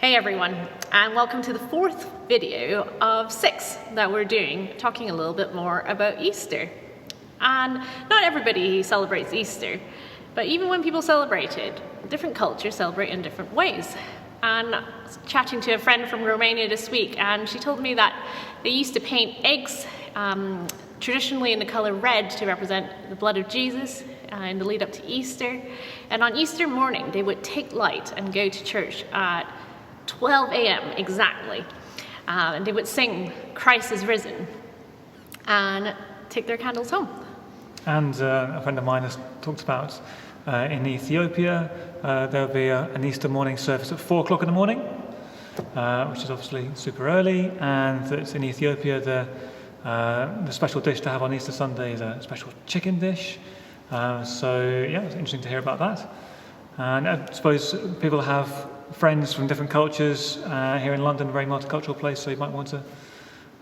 Hey everyone, and welcome to the fourth video of 6 that we're doing, talking a little bit more about Easter. And not everybody celebrates Easter, but even when people celebrate it, different cultures celebrate in different ways. And I was chatting to a friend from Romania this week, and she told me that they used to paint eggs traditionally in the color red to represent the blood of Jesus in the lead up to Easter. And on Easter morning, they would take light and go to church at 12 a.m. exactly, and they would sing "Christ is risen" and take their candles home. And a friend of mine has talked about in Ethiopia there'll be an Easter morning service at 4 o'clock in the morning, which is obviously super early, and that's in Ethiopia the special dish to have on Easter Sunday is a special chicken dish. So yeah, it's interesting to hear about that. And I suppose people have friends from different cultures here in London, a very multicultural place, so you might want to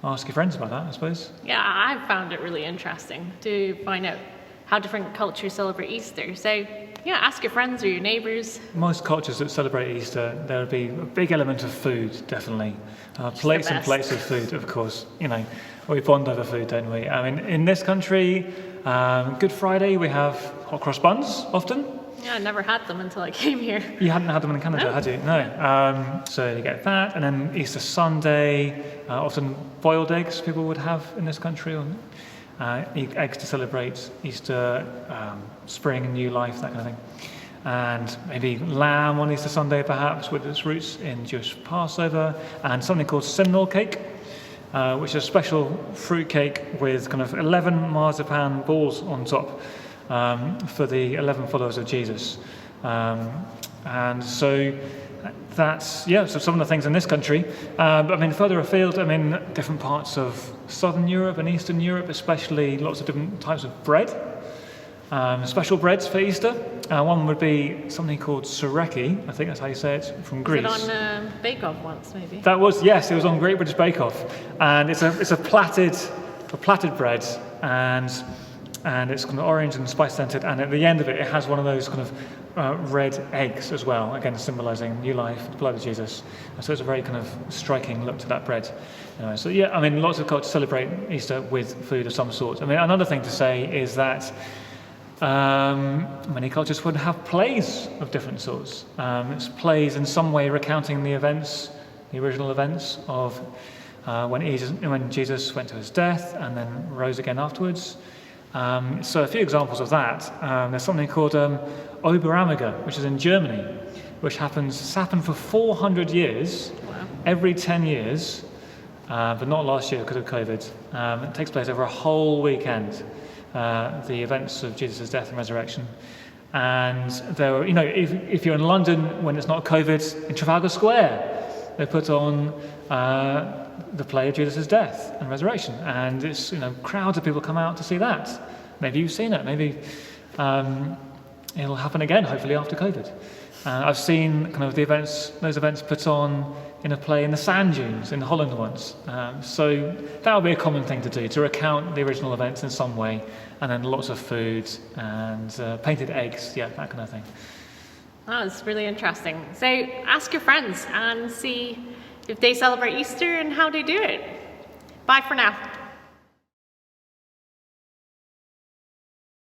ask your friends about that, I suppose. Yeah, I've found it really interesting to find out how different cultures celebrate Easter. So yeah, ask your friends or your neighbours. Most cultures that celebrate Easter, there would be a big element of food, definitely. Plates and plates of food, of course. You know, we bond over food, don't we? I mean, in this country, Good Friday, we have hot cross buns often. Yeah, I never had them until I came here. You hadn't had them in Canada, had you? No. So you get that, and then Easter Sunday, often boiled eggs people would have in this country, or eat eggs to celebrate Easter, spring, new life, that kind of thing. And maybe lamb on Easter Sunday, perhaps, with its roots in Jewish Passover, and something called simnel cake, which is a special fruit cake with kind of 11 marzipan balls on top. For the 11 followers of Jesus. And so that's, yeah, so some of the things in this country. But I mean, further afield, I mean, different parts of Southern Europe and Eastern Europe, especially lots of different types of bread. Special breads for Easter. One would be something called sureki, I think that's how you say it, from Greece. Was it on Bake Off once, maybe? That was, yes, it was on Great British Bake Off. And it's a platted bread, and it's kind of orange and spice scented, and at the end of it, it has one of those kind of red eggs as well, again symbolising new life, the blood of Jesus. So it's a very kind of striking look to that bread. So yeah, I mean, lots of cultures celebrate Easter with food of some sort. I mean, another thing to say is that many cultures would have plays of different sorts. It's plays in some way recounting the events, the original events of when Jesus went to his death and then rose again afterwards. So a few examples of that. There's something called Oberammergau, which is in Germany, which has happened for 400 years, wow. Every 10 years, but not last year because of COVID. It takes place over a whole weekend, the events of Jesus' death and resurrection. And there were, if you're in London when it's not COVID, in Trafalgar Square, they put on the play of Jesus' death and resurrection, and it's crowds of people come out to see that. Maybe you've seen it. Maybe it'll happen again, hopefully after COVID. I've seen kind of those events put on in a play in the sand dunes in Holland once. So that would be a common thing to do, to recount the original events in some way, and then lots of food and painted eggs, yeah, that kind of thing. Oh, it's really interesting. So ask your friends and see if they celebrate Easter and how they do it. Bye for now.